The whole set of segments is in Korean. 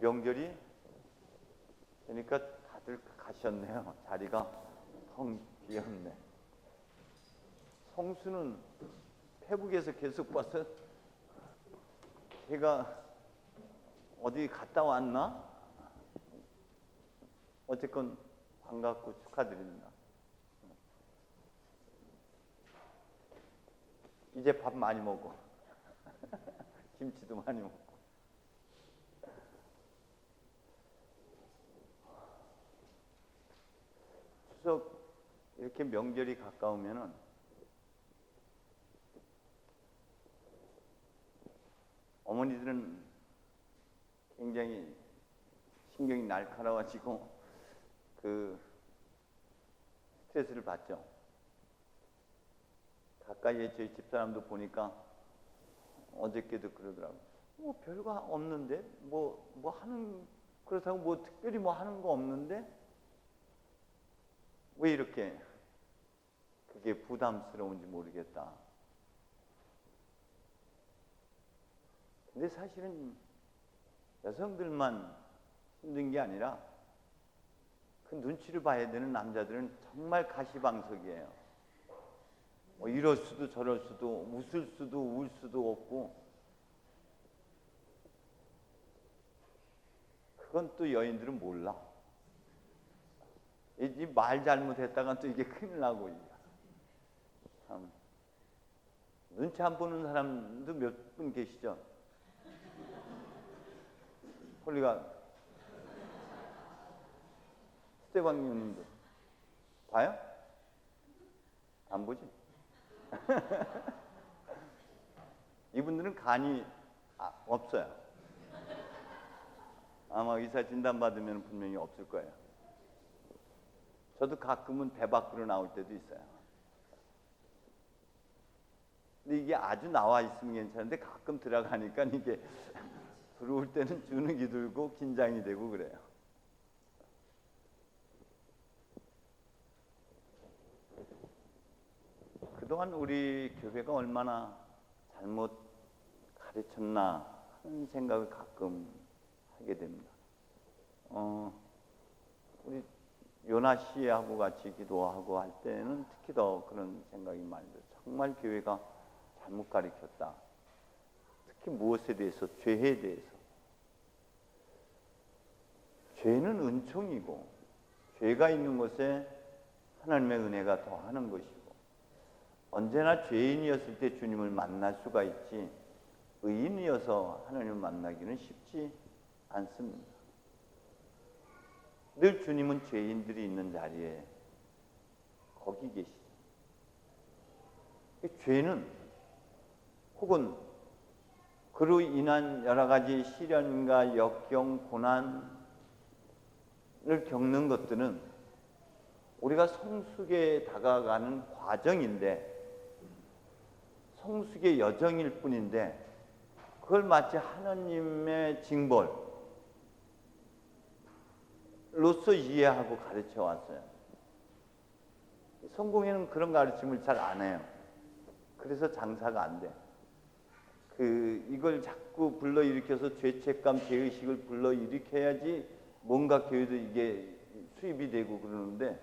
명절이 되니까 다들 가셨네요. 자리가 텅 비었네. 성수는 페북에서 계속 봐서 걔가 어디 갔다 왔나? 어쨌건 반갑고 축하드립니다. 이제 밥 많이 먹고 김치도 많이 먹고. 추석 이렇게 명절이 가까우면은 어머니들은 굉장히 신경이 날카로워지고 그 스트레스를 받죠. 가까이에 저희 집사람도 보니까 어저께도 그러더라고요. 뭐 별거 없는데 뭐 하는, 그렇다고 뭐 특별히 뭐 하는 거 없는데 왜 이렇게 그게 부담스러운지 모르겠다. 근데 사실은 여성들만 힘든 게 아니라 그 눈치를 봐야 되는 남자들은 정말 가시방석이에요. 뭐 이럴 수도 저럴 수도, 웃을 수도 울 수도 없고, 그건 또 여인들은 몰라. 이 말 잘못했다가 또 이게 큰일 나고. 참 눈치 안 보는 사람도 몇 분 계시죠? 홀리가 스테방님도 봐요? 안 보지? 이분들은 간이 없어요. 아마 의사 진단 받으면 분명히 없을 거예요. 저도 가끔은 배 밖으로 나올 때도 있어요. 근데 이게 아주 나와 있으면 괜찮은데 가끔 들어가니까 이게 들어올 때는 주눅이 들고 긴장이 되고 그래요. 그동안 우리 교회가 얼마나 잘못 가르쳤나 하는 생각을 가끔 하게 됩니다. 우리 요나 씨하고 같이 기도하고 할 때는 특히 더 그런 생각이 많이 들어요. 정말 교회가 잘못 가르쳤다. 특히 무엇에 대해서? 죄에 대해서. 죄는 은총이고 죄가 있는 곳에 하나님의 은혜가 더하는 것이고, 언제나 죄인이었을 때 주님을 만날 수가 있지 의인이어서 하나님을 만나기는 쉽지 않습니다. 늘 주님은 죄인들이 있는 자리에 거기 계시죠. 죄는 혹은 그로 인한 여러 가지 시련과 역경, 고난을 겪는 것들은 우리가 성숙에 다가가는 과정인데, 성숙의 여정일 뿐인데, 그걸 마치 하나님의 징벌로서 이해하고 가르쳐 왔어요. 성공회는 그런 가르침을 잘 안 해요. 그래서 장사가 안 돼. 이걸 자꾸 불러일으켜서 죄책감, 죄의식을 불러일으켜야지 뭔가 교회도 이게 수입이 되고 그러는데,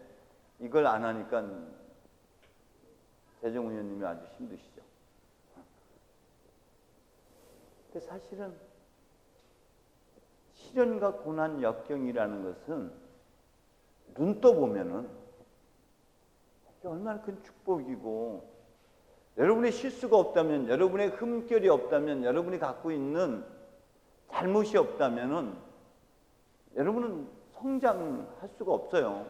이걸 안 하니까 재정 의원님이 아주 힘드시죠. 근데 사실은 시련과 고난, 역경이라는 것은 눈 떠보면은 얼마나 큰 축복이고, 여러분의 실수가 없다면, 여러분의 흠결이 없다면, 여러분이 갖고 있는 잘못이 없다면은 여러분은 성장할 수가 없어요.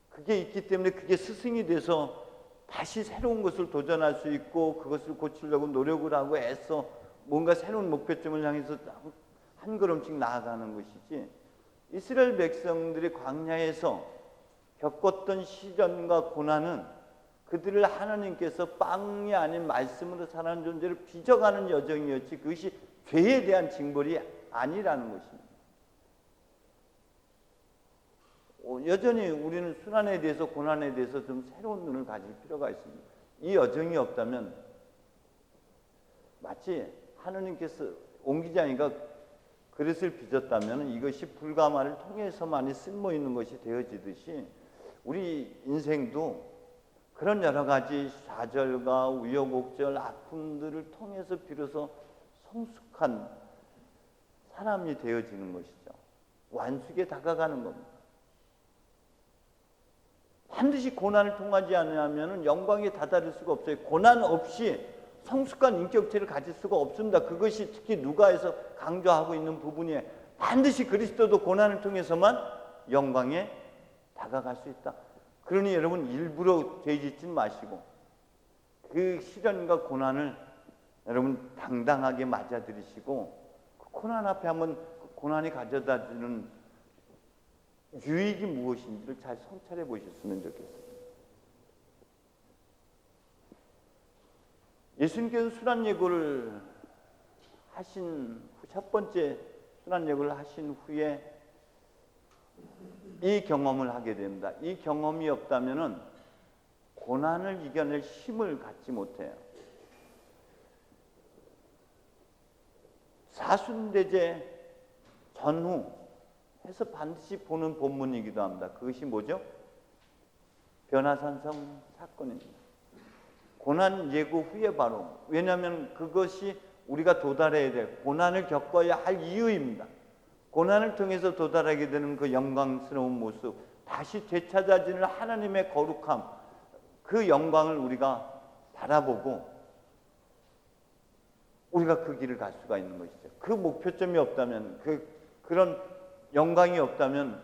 그게 있기 때문에 그게 스승이 돼서 다시 새로운 것을 도전할 수 있고, 그것을 고치려고 노력을 하고 애써 뭔가 새로운 목표점을 향해서 한 걸음씩 나아가는 것이지, 이스라엘 백성들이 광야에서 겪었던 시련과 고난은 그들을 하나님께서 빵이 아닌 말씀으로 사는 존재를 빚어가는 여정이었지, 그것이 죄에 대한 징벌이 아니라는 것입니다. 여전히 우리는 순환에 대해서, 고난에 대해서 좀 새로운 눈을 가질 필요가 있습니다. 이 여정이 없다면 마치 하느님께서, 옹 기자니까 그릇을 빚었다면 이것이 불가마를 통해서만이 쓸모 있는 것이 되어지듯이 우리 인생도 그런 여러 가지 좌절과 우여곡절, 아픔들을 통해서 비로소 성숙한 사람이 되어지는 것이죠. 완숙에 다가가는 겁니다. 반드시 고난을 통하지 않으면 영광에 다다를 수가 없어요. 고난 없이 성숙한 인격체를 가질 수가 없습니다. 그것이 특히 누가에서 강조하고 있는 부분이에요. 반드시 그리스도도 고난을 통해서만 영광에 다가갈 수 있다. 그러니 여러분 일부러 죄짓지 마시고 그 시련과 고난을 여러분 당당하게 맞아들이시고 그 고난 앞에 한번 고난이 가져다주는 유익이 무엇인지를 잘 성찰해 보셨으면 좋겠습니다. 예수님께서 순환 예고를 하신 첫 번째 순환 예고를 하신 후에 이 경험을 하게 됩니다. 이 경험이 없다면은 고난을 이겨낼 힘을 갖지 못해요. 사순대제 전후 해서 반드시 보는 본문이기도 합니다. 그것이 뭐죠? 변화산성 사건입니다. 고난 예고 후에 바로, 왜냐하면 그것이 우리가 도달해야 될, 고난을 겪어야 할 이유입니다. 고난을 통해서 도달하게 되는 그 영광스러운 모습, 다시 되찾아지는 하나님의 거룩함, 그 영광을 우리가 바라보고 우리가 그 길을 갈 수가 있는 것이죠. 그 목표점이 없다면, 그런 영광이 없다면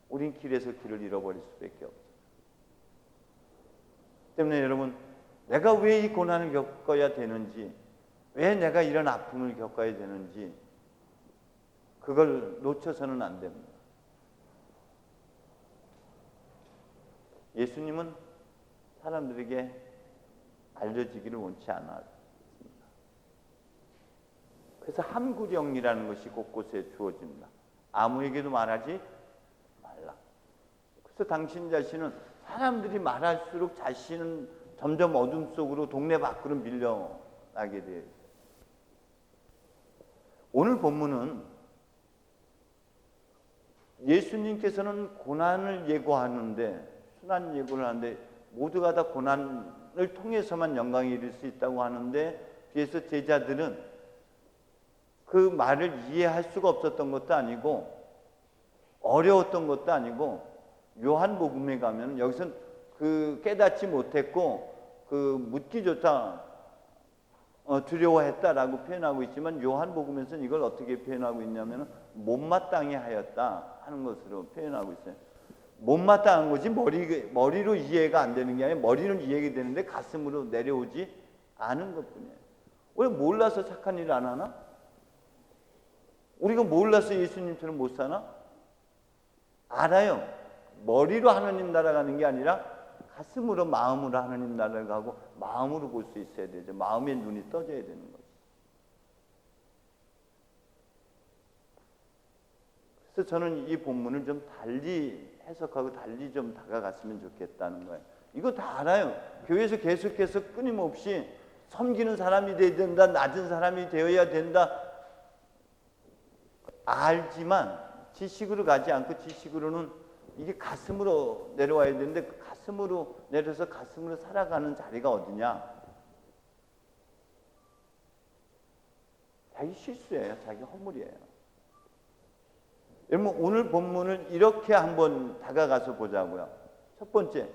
우린 길에서 길을 잃어버릴 수밖에 없죠. 때문에 여러분, 내가 왜 이 고난을 겪어야 되는지, 왜 내가 이런 아픔을 겪어야 되는지 그걸 놓쳐서는 안 됩니다. 예수님은 사람들에게 알려지기를 원치 않았습니다. 그래서 함구령이라는 것이 곳곳에 주어집니다. 아무에게도 말하지 말라. 그래서 당신 자신은 사람들이 말할수록 자신은 점점 어둠 속으로 동네 밖으로 밀려나게 돼요. 오늘 본문은 예수님께서는 고난을 예고하는데, 순환 예고를 하는데 모두가 다 고난을 통해서만 영광에 이를 수 있다고 하는데, 뒤에서 제자들은 그 말을 이해할 수가 없었던 것도 아니고 어려웠던 것도 아니고, 요한복음에 가면 여기서는 그 깨닫지 못했고 그 묻기조차 두려워했다라고 표현하고 있지만, 요한복음에서는 이걸 어떻게 표현하고 있냐면 못마땅해 하였다 하는 것으로 표현하고 있어요. 못마땅한 것이 머리로 이해가 안 되는 게 아니라 머리는 이해가 되는데 가슴으로 내려오지 않은 것뿐이에요. 왜 몰라서 착한 일을 안 하나? 우리가 몰라서 예수님처럼 못 사나? 알아요. 머리로 하나님 나라 가는 게 아니라 가슴으로, 마음으로 하나님 나라를 가고 마음으로 볼 수 있어야 되죠. 마음의 눈이 떠져야 되는 거죠. 그래서 저는 이 본문을 좀 달리 해석하고 달리 좀 다가갔으면 좋겠다는 거예요. 이거 다 알아요. 교회에서 계속해서 끊임없이 섬기는 사람이 되어야 된다, 낮은 사람이 되어야 된다, 알지만 지식으로 가지 않고, 지식으로는 이게 가슴으로 내려와야 되는데 그 가슴으로 내려서 가슴으로 살아가는 자리가 어디냐? 자기 실수예요. 자기 허물이에요. 여러분, 오늘 본문을 이렇게 한번 다가가서 보자고요. 첫 번째,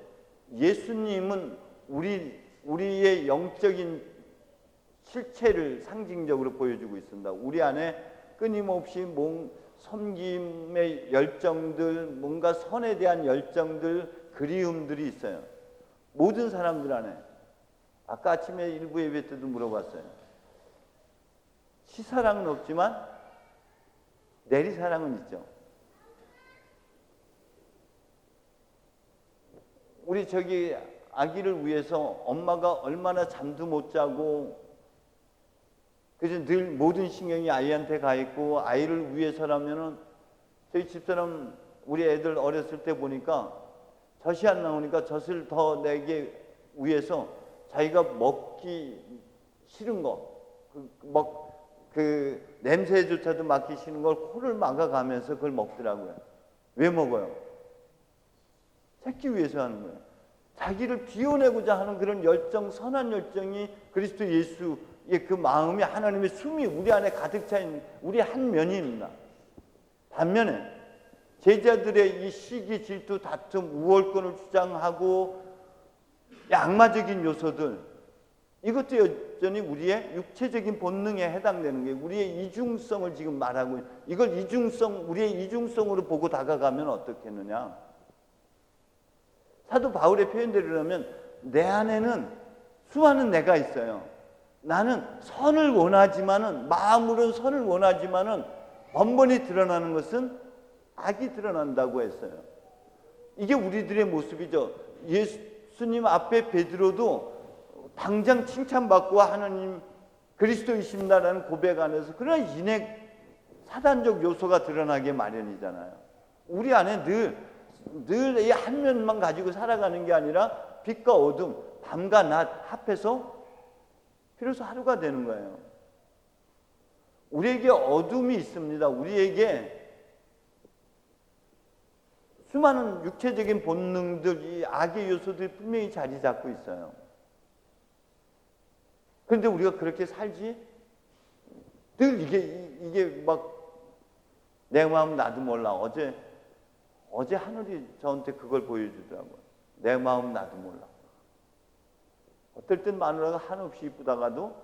예수님은 우리의 영적인 실체를 상징적으로 보여주고 있습니다. 우리 안에 끊임없이 섬김의 열정들, 뭔가 선에 대한 열정들, 그리움들이 있어요. 모든 사람들 안에. 아까 아침에 일부 예배 때도 물어봤어요. 시사랑은 없지만 내리사랑은 있죠. 우리 저기 아기를 위해서 엄마가 얼마나 잠도 못 자고, 그래서 늘 모든 신경이 아이한테 가 있고, 아이를 위해서라면은, 저희 집사람 우리 애들 어렸을 때 보니까 젖이 안 나오니까 젖을 더 내기 위해서 자기가 먹기 싫은 거, 그 냄새조차도 맡기 싫은 걸 코를 막아가면서 그걸 먹더라고요. 왜 먹어요? 찾기 위해서 하는 거예요. 자기를 비워내고자 하는 그런 열정, 선한 열정이 그리스도 예수의 그 마음이 하나님의 숨이 우리 안에 가득 차인 우리 한 면입니다. 반면에 제자들의 이 시기, 질투, 다툼, 우월권을 주장하고 악마적인 요소들, 이것도 여전히 우리의 육체적인 본능에 해당되는 게 우리의 이중성을 지금 말하고 이걸 우리의 이중성으로 보고 다가가면 어떻겠느냐. 사도 바울의 표현대로라면 내 안에는 수많은 내가 있어요. 나는 선을 원하지만은 마음으로는 선을 원하지만은 번번이 드러나는 것은 악이 드러난다고 했어요. 이게 우리들의 모습이죠. 예수님 앞에 베드로도 당장 칭찬받고 하나님 그리스도이십니다라는 고백 안에서 그런 인액 사단적 요소가 드러나게 마련이잖아요. 우리 안에 늘 이 한 면만 가지고 살아가는 게 아니라 빛과 어둠, 밤과 낮 합해서 비로소 하루가 되는 거예요. 우리에게 어둠이 있습니다. 우리에게 수많은 육체적인 본능들, 이 악의 요소들이 분명히 자리 잡고 있어요. 그런데 우리가 그렇게 살지? 늘 이게 막 내 마음 나도 몰라. 어제 하늘이 저한테 그걸 보여주더라고요. 내 마음 나도 몰라. 어떨 땐 마누라가 한없이 이쁘다가도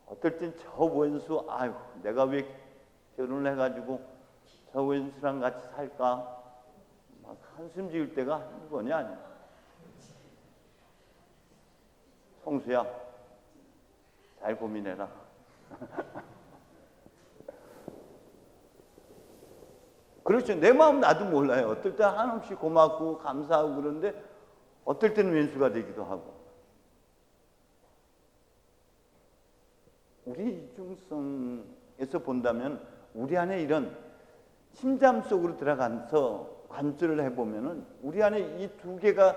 어떨 땐 저 원수, 아유 내가 왜 결혼을 해가지고 저 원수랑 같이 살까? 막 한숨 지을 때가 한두 번이 아니야. 성수야, 잘 고민해라. 그렇죠. 내 마음 나도 몰라요. 어떨 때 한없이 고맙고 감사하고 그런데 어떨 때는 왼수가 되기도 하고. 우리 이중성에서 본다면 우리 안에 이런 심장 속으로 들어가서 관절을 해보면은 우리 안에 이 두 개가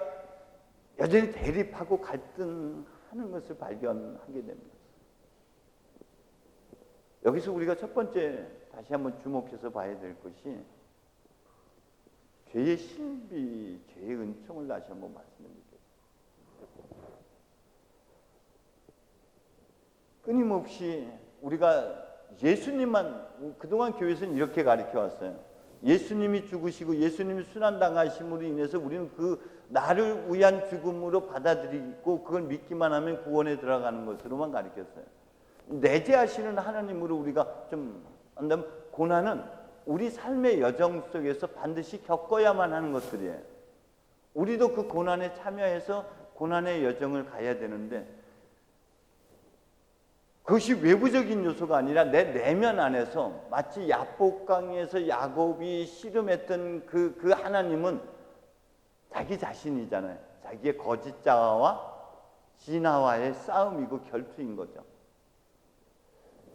여전히 대립하고 갈등하는 것을 발견하게 됩니다. 여기서 우리가 첫 번째 다시 한번 주목해서 봐야 될 것이 죄의 신비, 죄의 은총을 다시 한번 말씀드릴게요. 끊임없이 우리가 예수님만, 그동안 교회에서는 이렇게 가르쳐 왔어요. 예수님이 죽으시고 예수님이 순환당하심으로 인해서 우리는 그 나를 위한 죽음으로 받아들이고 그걸 믿기만 하면 구원에 들어가는 것으로만 가르쳤어요. 내재하시는 하나님으로 우리가 좀 한다면 고난은 우리 삶의 여정 속에서 반드시 겪어야만 하는 것들이에요. 우리도 그 고난에 참여해서 고난의 여정을 가야 되는데 그것이 외부적인 요소가 아니라 내 내면 안에서 마치 야복강에서 야곱이 씨름했던 그 하나님은 자기 자신이잖아요. 자기의 거짓 자아와 진화와의 싸움이고 결투인 거죠.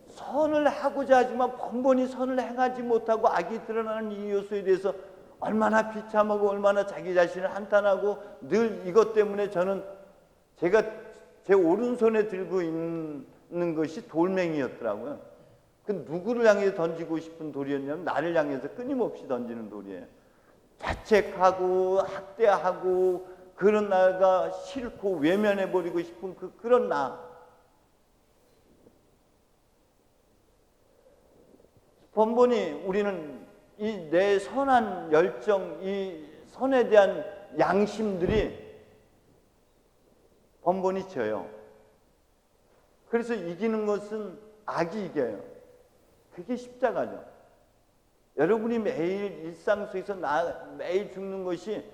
선을 하고자 하지만 번번이 선을 행하지 못하고 악이 드러나는 이 요소에 대해서 얼마나 비참하고 얼마나 자기 자신을 한탄하고 늘 이것 때문에 저는 제가 제 오른손에 들고 있는 것이 돌멩이였더라고요. 그 누구를 향해 던지고 싶은 돌이었냐면 나를 향해서 끊임없이 던지는 돌이에요. 자책하고 학대하고 그런 나가 싫고 외면해버리고 싶은 그런 나. 번번이 우리는 이 내 선한 열정, 이 선에 대한 양심들이 번번이 져요. 그래서 이기는 것은 악이 이겨요. 그게 십자가죠. 여러분이 매일 일상 속에서 매일 죽는 것이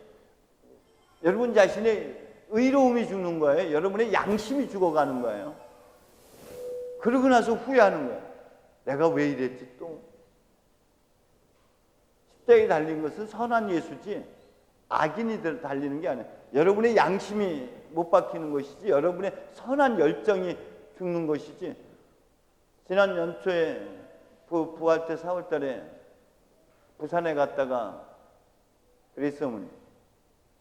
여러분 자신의 의로움이 죽는 거예요. 여러분의 양심이 죽어가는 거예요. 그러고 나서 후회하는 거예요. 내가 왜 이랬지 또. 십자가에 달린 것은 선한 예수지 악인이 달리는 게 아니에요. 여러분의 양심이 못 박히는 것이지 여러분의 선한 열정이 죽는 것이지. 지난 연초에 부활 때 4월 달에 부산에 갔다가 그레이스 어머니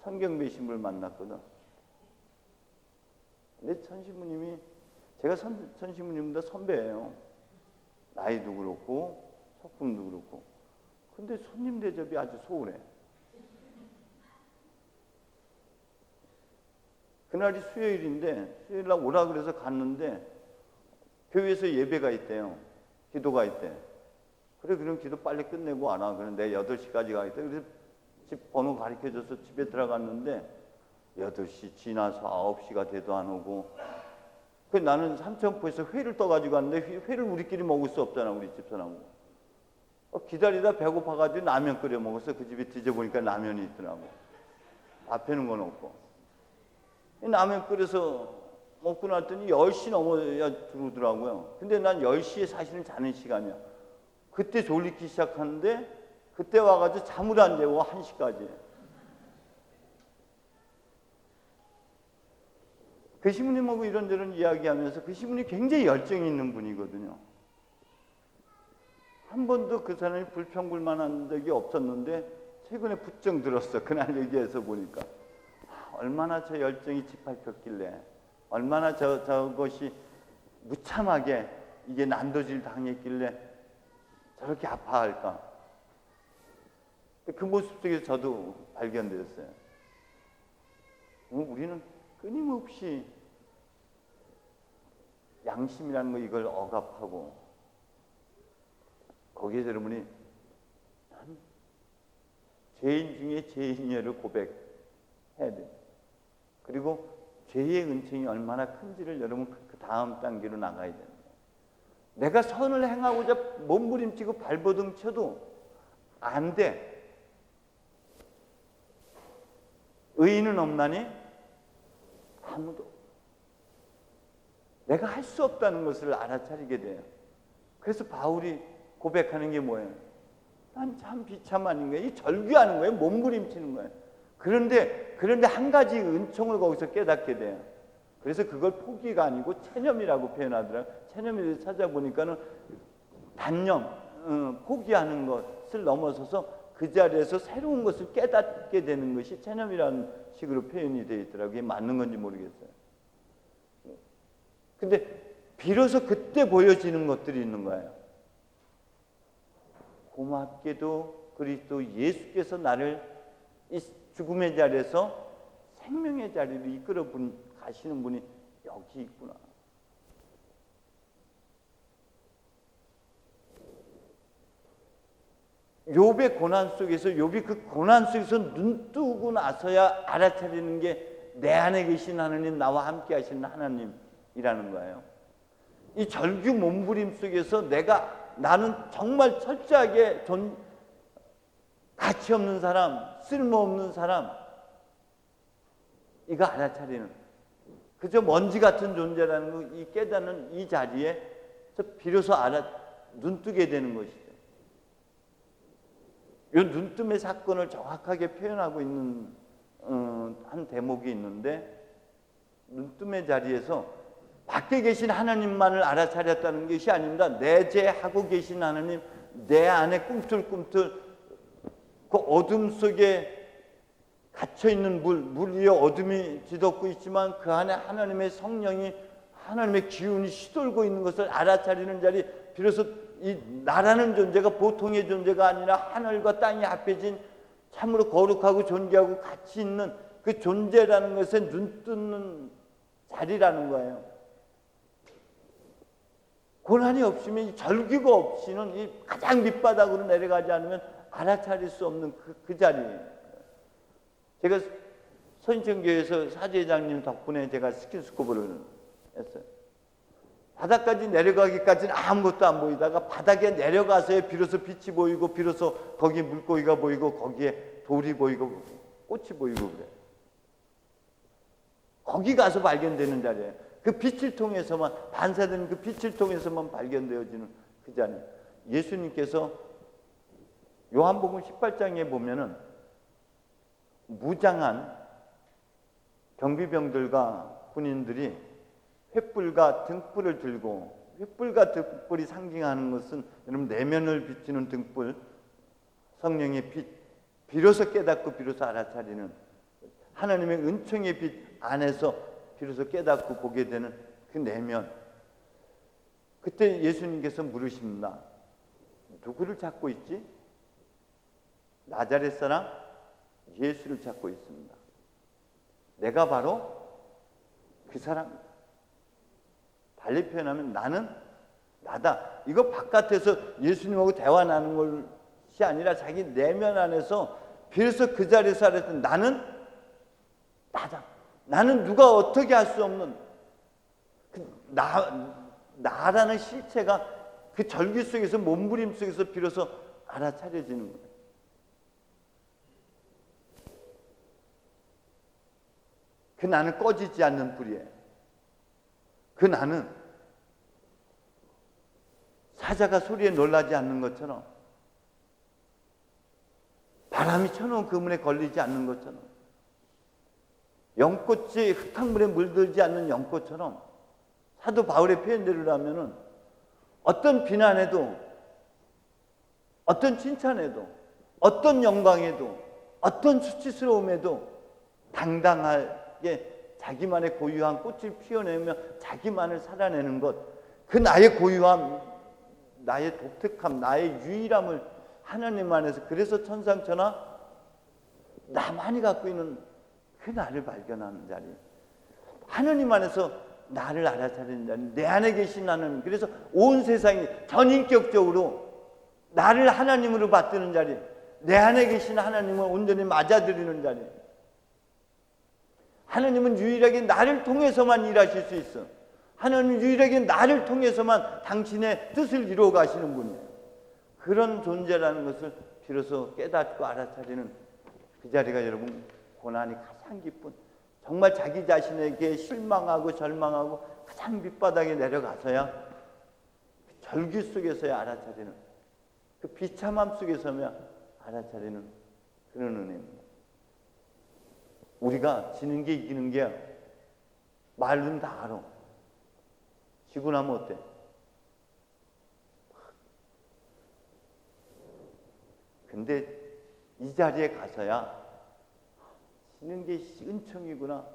천경배 신부를 만났거든. 근데 천신부님이 제가 천신부님보다 선배예요. 나이도 그렇고 소품도 그렇고. 근데 손님 대접이 아주 소홀해. 그날이 수요일인데 수요일날 오라 그래서 갔는데 교회에서 예배가 있대요. 기도가 있대. 그래, 그럼 기도 빨리 끝내고 와라. 그런데 8시까지 가겠다. 그래서 집 번호 가르쳐줘서 집에 들어갔는데 8시 지나서 9시가 돼도 안 오고. 그 나는 삼천포에서 회를 떠가지고 왔는데 회를 우리끼리 먹을 수 없잖아, 우리 집사람하고. 기다리다 배고파가지고 라면 끓여 먹었어. 그 집에 뒤져보니까 라면이 있더라고. 밥해놓은 건 없고. 라면 끓여서 먹고 났더니 10시 넘어야 들어오더라고요. 근데 난 10시에 사실은 자는 시간이야. 그때 졸리기 시작하는데 그때 와가지고 잠을 안 재고 1시까지. 그 시부님하고 이런저런 이야기하면서 그 시부님이 굉장히 열정이 있는 분이거든요. 한 번도 그 사람이 불평불만한 적이 없었는데 최근에 부쩍 들었어. 그날 얘기해서 보니까 얼마나 저 열정이 짓밟혔길래, 얼마나 저것이 무참하게 이게 난도질 당했길래 저렇게 아파할까. 그 모습 속에서 저도 발견되었어요. 우리는 끊임없이 양심이라는 거 이걸 억압하고, 거기에서 여러분이 죄인 중에 죄인이를 고백해야 돼요. 그리고 죄의 은총이 얼마나 큰지를 여러분 그 다음 단계로 나가야 됩니다. 내가 선을 행하고자 몸부림치고 발버둥 쳐도 안 돼. 의인은 없나니? 아무도. 내가 할 수 없다는 것을 알아차리게 돼요. 그래서 바울이 고백하는 게 뭐예요? 난 참 비참한 거예요. 이 절규하는 거예요. 몸부림치는 거예요. 그런데 한 가지 은총을 거기서 깨닫게 돼요. 그래서 그걸 포기가 아니고 체념이라고 표현하더라고요. 체념을 찾아보니까는 단념, 포기하는 것을 넘어서서 그 자리에서 새로운 것을 깨닫게 되는 것이 체념이라는 식으로 표현이 되어 있더라고요. 이게 맞는 건지 모르겠어요. 근데 비로소 그때 보여지는 것들이 있는 거예요. 고맙게도 그리스도 예수께서 나를 이 죽음의 자리에서 생명의 자리로 이끌어 가시는 분이 여기 있구나. 욥의 고난 속에서, 욥이 그 고난 속에서 눈 뜨고 나서야 알아차리는 게 내 안에 계신 하나님, 나와 함께 하시는 하나님이라는 거예요. 이 절규 몸부림 속에서 나는 정말 철저하게 가치 없는 사람, 쓸모없는 사람, 이거 알아차리는, 그저 먼지 같은 존재라는 거 이 깨닫는 이 자리에 비로소 눈뜨게 되는 것이죠. 이 눈뜸의 사건을 정확하게 표현하고 있는 한 대목이 있는데, 눈뜸의 자리에서 밖에 계신 하나님만을 알아차렸다는 것이 아닙니다. 내재하고 계신 하나님, 내 안에 꿈틀꿈틀 그 어둠 속에 갇혀있는 물 위에 어둠이 뒤덮고 있지만 그 안에 하나님의 성령이, 하나님의 기운이 시돌고 있는 것을 알아차리는 자리, 비로소 이 나라는 존재가 보통의 존재가 아니라 하늘과 땅이 합해진 참으로 거룩하고 존귀하고 가치 있는 그 존재라는 것에 눈 뜨는 자리라는 거예요. 고난이 없으면, 절규가 없이는 이 가장 밑바닥으로 내려가지 않으면 알아차릴 수 없는 그 자리예요. 제가 서인천교회에서 사제회장님 덕분에 제가 스킨스쿠버를 했어요. 바닥까지 내려가기까지는 아무것도 안 보이다가 바닥에 내려가서야 비로소 빛이 보이고, 비로소 거기에 물고기가 보이고, 거기에 돌이 보이고 꽃이 보이고 그래. 거기 가서 발견되는 자리예요. 그 빛을 통해서만, 반사되는 그 빛을 통해서만 발견되어지는 그 자리. 예수님께서 요한복음 18장에 보면은 무장한 경비병들과 군인들이 횃불과 등불을 들고, 횃불과 등불이 상징하는 것은 여러분 내면을 비추는 등불, 성령의 빛, 비로소 깨닫고 비로소 알아차리는 하나님의 은총의 빛 안에서 비로소 깨닫고 보게 되는 그 내면, 그때 예수님께서 물으십니다. 누구를 찾고 있지? 나자렛 사람 예수를 찾고 있습니다. 내가 바로 그 사람. 달리 표현하면 나는 나다. 이거 바깥에서 예수님하고 대화 나누는 것이 아니라 자기 내면 안에서 비로소 그 자리에서 알았던 나는 나다. 나는 누가 어떻게 할 수 없는 나라는 실체가 그 절기 속에서 몸부림 속에서 비로소 알아차려지는 거예요. 그 나는 꺼지지 않는 불이에요. 그 나는 사자가 소리에 놀라지 않는 것처럼, 바람이 쳐놓은 그물에 걸리지 않는 것처럼, 연꽃이 흙탕물에 물들지 않는 연꽃처럼, 사도 바울의 표현대로 하면은 어떤 비난에도, 어떤 칭찬에도, 어떤 영광에도, 어떤 수치스러움에도 당당하게 자기만의 고유한 꽃을 피워내며 자기만을 살아내는 것, 그 나의 고유함, 나의 독특함, 나의 유일함을 하나님 안에서, 그래서 천상천하 나만이 갖고 있는 그 나를 발견하는 자리, 하나님 안에서 나를 알아차리는 자리, 내 안에 계신 하나님, 그래서 온 세상이 전인격적으로 나를 하나님으로 받드는 자리, 내 안에 계신 하나님을 온전히 맞아들이는 자리. 하나님은 유일하게 나를 통해서만 일하실 수 있어. 하나님은 유일하게 나를 통해서만 당신의 뜻을 이루어 가시는 분이에요. 그런 존재라는 것을 비로소 깨닫고 알아차리는 그 자리가 여러분 고난이 가장 깊은, 정말 자기 자신에게 실망하고 절망하고 가장 밑바닥에 내려가서야 그 절규 속에서야 알아차리는, 그 비참함 속에서야 알아차리는 그런 은혜입니다. 우리가 지는 게 이기는 게 말로는 다 알아. 지고 나면 어때? 근데 이 자리에 가서야 지는 게 은총이구나,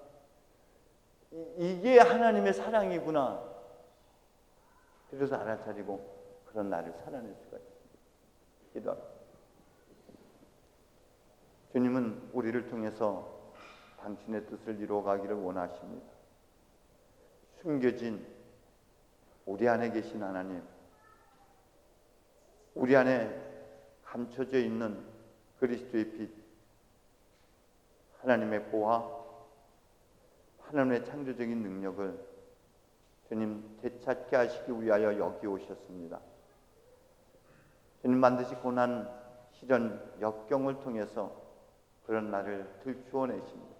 이게 하나님의 사랑이구나, 그래서 알아차리고 그런 나를 살아낼 수가 있습니다. 기도합니다. 주님은 우리를 통해서 당신의 뜻을 이루어가기를 원하십니다. 숨겨진 우리 안에 계신 하나님, 우리 안에 감춰져 있는 그리스도의 빛, 하나님의 보화, 하나님의 창조적인 능력을 주님 되찾게 하시기 위하여 여기 오셨습니다. 주님 반드시 고난, 시련, 역경을 통해서 그런 나를 들추어내십니다.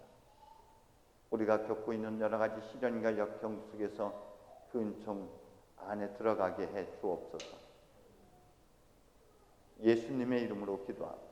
우리가 겪고 있는 여러 가지 시련과 역경 속에서 그 은총 안에 들어가게 해 주옵소서. 예수님의 이름으로 기도합니다.